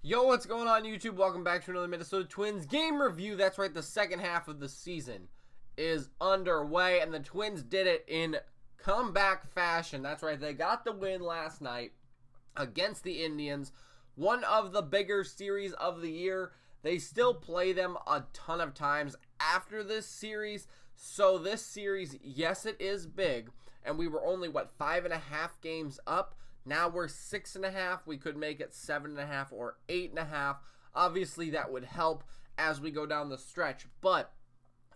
Yo, what's going on YouTube? Welcome back to another Minnesota Twins game review. That's right, the second half of the season is underway, and the Twins did it in comeback fashion. That's right, they got the win last night against the Indians. One of the bigger series of the year. They still play them a ton of times after this series. So this series, yes, it is big. And we were only, 5.5 games up. Now we're 6.5. We could make it 7.5 or 8.5. Obviously, that would help as we go down the stretch. But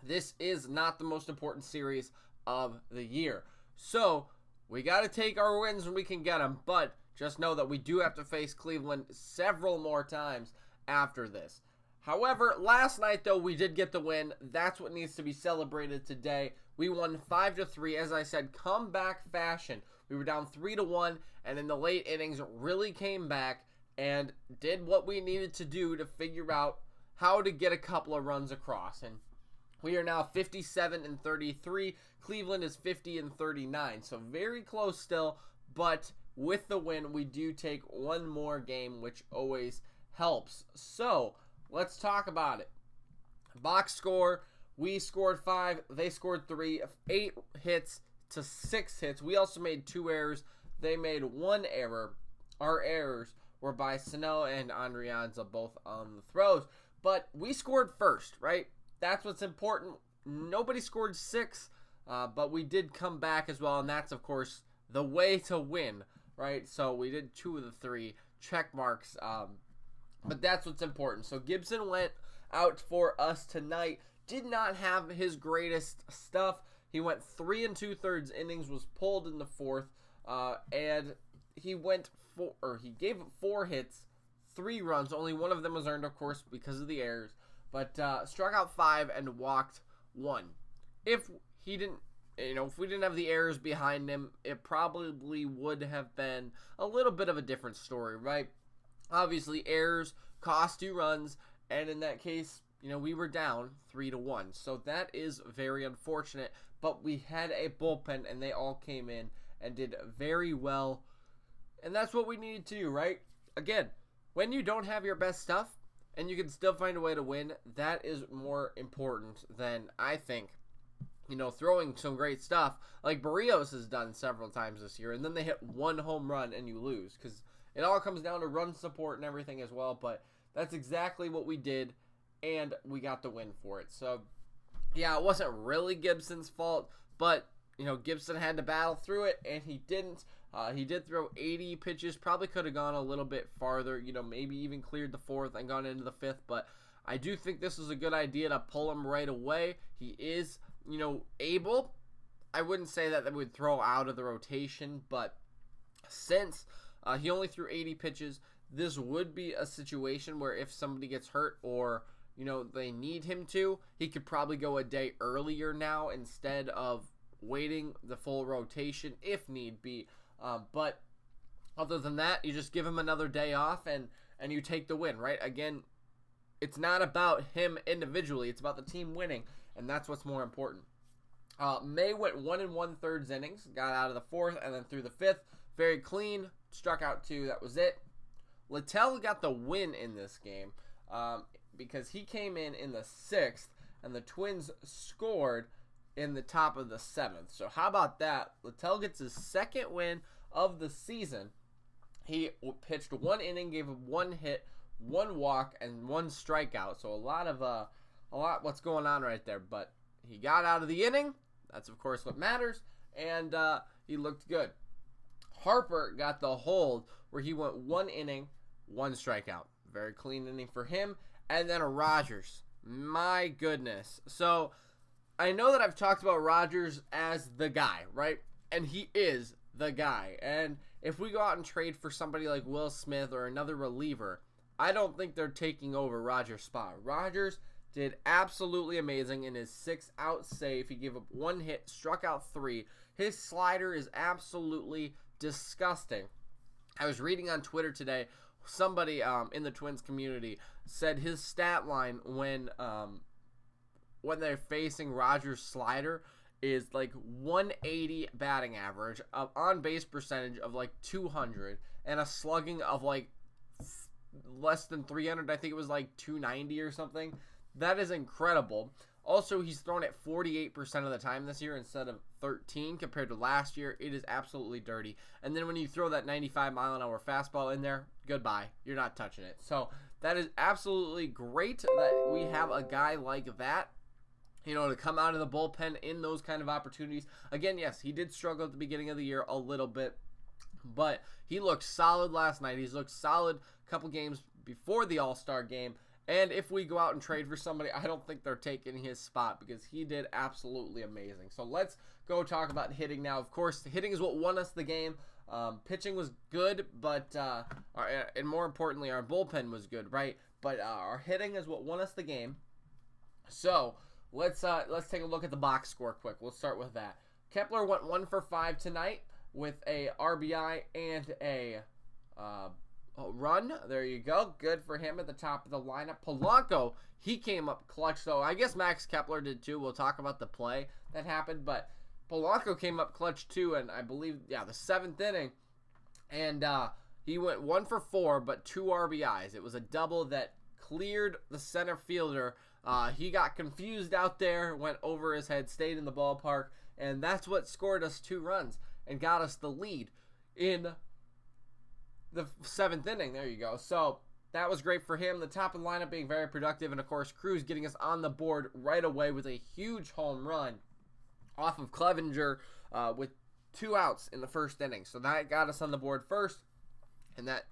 this is not the most important series of the year. So we got to take our wins when we can get them. But just know that we do have to face Cleveland several more times after this. However, last night, though, we did get the win. That's what needs to be celebrated today. We won 5-3, as I said, comeback fashion. We were down 3-1, and in the late innings, really came back and did what we needed to do to figure out how to get a couple of runs across. And we are now 57-33. Cleveland is 50-39, so very close still. But with the win, we do take one more game, which always helps. So let's talk about it. Box score, we scored 5, they scored 3, 8 hits to 6 hits. We also made 2 errors. They made 1 error. Our errors were by Sano and Andrianza, both on the throws. But we scored first, right? That's what's important. Nobody scored 6, but we did come back as well, and that's, of course, the way to win, right? So we did 2 of the 3 check marks, but that's what's important. So Gibson went out for us tonight. Did not have his greatest stuff. He went 3 2/3 innings, was pulled in the 4th, and he gave up 4 hits, 3 runs. Only one of them was earned, of course, because of the errors. But struck out 5 and walked 1. If we didn't have the errors behind him, it probably would have been a little bit of a different story, right? Obviously, errors cost 2 runs, and in that case, we were down 3-1. So that is very unfortunate, but we had a bullpen, and they all came in and did very well, and that's what we needed to do, right? Again, when you don't have your best stuff, and you can still find a way to win, that is more important than, I think, throwing some great stuff like Barrios has done several times this year, and then they hit 1 home run and you lose, because it all comes down to run support and everything as well. But that's exactly what we did, and we got the win for it. So, yeah, it wasn't really Gibson's fault, but, Gibson had to battle through it, and he didn't. He did throw 80 pitches, probably could have gone a little bit farther, maybe even cleared the 4th and gone into the 5th, but I do think this was a good idea to pull him right away. He is, able. I wouldn't say that would throw out of the rotation, but since he only threw 80 pitches, this would be a situation where if somebody gets hurt or, they need him to, he could probably go a day earlier now instead of waiting the full rotation if need be. But other than that, you just give him another day off and you take the win, right? Again, it's not about him individually. It's about the team winning, and that's what's more important. May went 1 1/3 innings, got out of the 4th, and then through the 5th. Very clean, struck out 2, that was it. Littell got the win in this game because he came in the 6th, and the Twins scored in the top of the 7th. So how about that? Littell gets his 2nd win of the season. He pitched 1 inning, gave up 1 hit, 1 walk, and 1 strikeout. So a lot what's going on right there. But he got out of the inning. That's, of course, what matters. And he looked good. Harper got the hold where he went 1 inning, 1 strikeout. Very clean inning for him. And then Rogers. My goodness. So I know that I've talked about Rogers as the guy, right? And he is the guy. And if we go out and trade for somebody like Will Smith or another reliever, I don't think they're taking over Rogers' spot. Rogers did absolutely amazing in his 6-out save. He gave up 1 hit, struck out 3. His slider is absolutely disgusting. I was reading on Twitter today, somebody in the Twins community said his stat line when they're facing Rogers' slider is like 180 batting average, on base percentage of like 200, and a slugging of like less than 300. I think it was like 290 or something. That is incredible. Also, he's thrown it 48% of the time this year instead of 13 compared to last year. It is absolutely dirty. And then when you throw that 95-mile-an-hour fastball in there, goodbye. You're not touching it. So that is absolutely great that we have a guy like that, to come out of the bullpen in those kind of opportunities. Again, yes, he did struggle at the beginning of the year a little bit, but he looked solid last night. He's looked solid a couple games before the All-Star game. And if we go out and trade for somebody, I don't think they're taking his spot because he did absolutely amazing. So let's go talk about hitting now. Of course, hitting is what won us the game. Pitching was good, but and more importantly, our bullpen was good, right? But our hitting is what won us the game. So let's take a look at the box score quick. We'll start with that. Kepler went 1 for 5 tonight with a RBI and a run. There you go. Good for him at the top of the lineup. Polanco, he came up clutch, though. I guess Max Kepler did too. We'll talk about the play that happened, but Polanco came up clutch too, and I believe, the 7th inning, and he went 1 for 4, but 2 RBIs. It was a double that cleared the center fielder. He got confused out there, went over his head, stayed in the ballpark, and that's what scored us 2 runs and got us the lead in the 7th inning. There you go. So that was great for him. The top of the lineup being very productive, and of course Cruz getting us on the board right away with a huge home run off of Clevenger with 2 outs in the 1st inning. So that got us on the board first, and that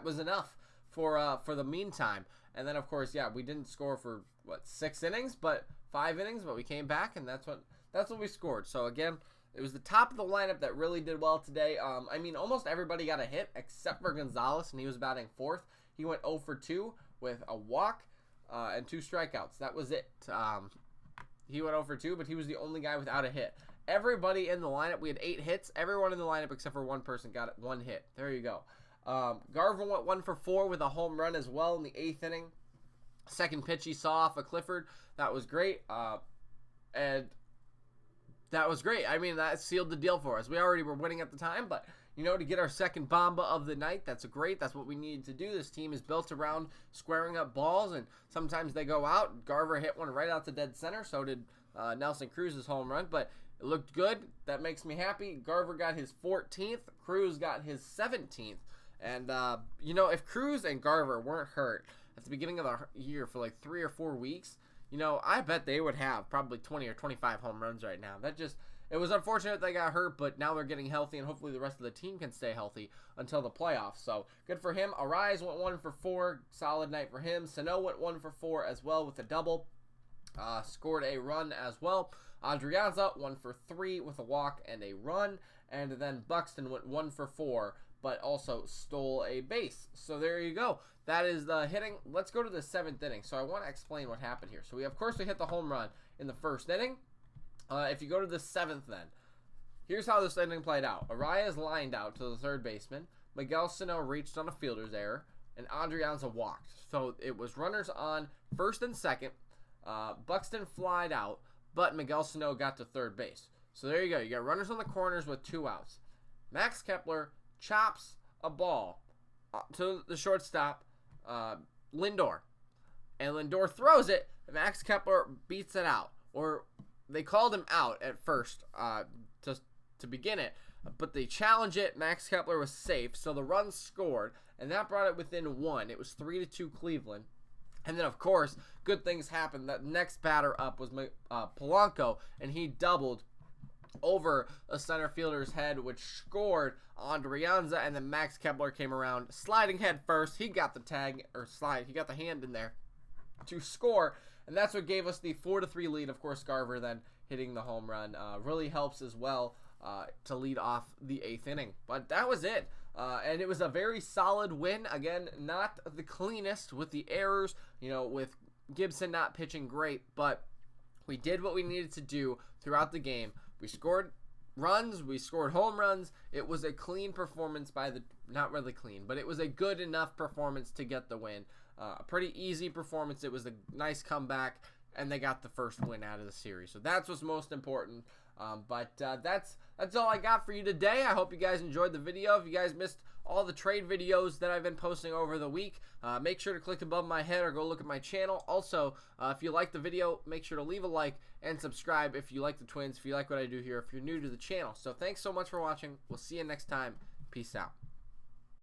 was enough for the meantime. And then of course, we didn't score for 6 innings, but 5 innings, but we came back, and that's what we scored. So again, it was the top of the lineup that really did well today. Almost everybody got a hit except for Gonzalez, and he was batting 4th. He went 0 for 2 with a walk and 2 strikeouts. That was it. He went 0 for 2, but he was the only guy without a hit. Everybody in the lineup, we had 8 hits. Everyone in the lineup except for one person got 1 hit. There you go. Garver went 1 for 4 with a home run as well in the 8th inning. Second pitch he saw off of Clifford. That was great. And that was great. That sealed the deal for us. We already were winning at the time, but, to get our second bomba of the night, that's great. That's what we needed to do. This team is built around squaring up balls, and sometimes they go out. Garver hit one right out to dead center. So did Nelson Cruz's home run, but it looked good. That makes me happy. Garver got his 14th. Cruz got his 17th. And, if Cruz and Garver weren't hurt at the beginning of the year for like 3 or 4 weeks, I bet they would have probably 20 or 25 home runs right now. It was unfortunate they got hurt, but now they're getting healthy, and hopefully the rest of the team can stay healthy until the playoffs. So good for him. Arise went 1 for 4. Solid night for him. Sano went 1 for 4 as well with a double. Scored a run as well. Adrianza 1 for 3 with a walk and a run. And then Buxton went 1 for 4, but also stole a base. So there you go. That is the hitting. Let's go to the 7th inning. So I want to explain what happened here. So we hit the home run in the 1st inning. If you go to the 7th then, here's how this inning played out. Arias lined out to the 3rd baseman. Miguel Sano reached on a fielder's error, and Adrianza walked. So it was runners on 1st and 2nd. Buxton flied out, but Miguel Sano got to 3rd base. So there you go. You got runners on the corners with 2 outs. Max Kepler chops a ball to the shortstop, Lindor. And Lindor throws it. Max Kepler beats it out. Or they called him out at first to begin it. But they challenged it. Max Kepler was safe. So the run scored. And that brought it within 1. It was 3-2 Cleveland. And then, of course, good things happened. That next batter up was Polanco. And he doubled over a center fielder's head, which scored Adrianza, and then Max Kepler came around, sliding head first. He got the tag, or slide, he got the hand in there to score, and that's what gave us the 4-3 lead. Of course, Garver then hitting the home run really helps as well to lead off the 8th inning. But that was it, and it was a very solid win. Again, not the cleanest with the errors, with Gibson not pitching great, but we did what we needed to do throughout the game. We scored runs, we scored home runs. It was a clean performance not really clean, but it was a good enough performance to get the win. A pretty easy performance. It was a nice comeback, and they got the first win out of the series. So that's what's most important. But that's all I got for you today. I hope you guys enjoyed the video. If you guys missed all the trade videos that I've been posting over the week. Make sure to click above my head or go look at my channel. Also, if you like the video, make sure to leave a like and subscribe if you like the Twins, if you like what I do here, if you're new to the channel. So thanks so much for watching. We'll see you next time. Peace out.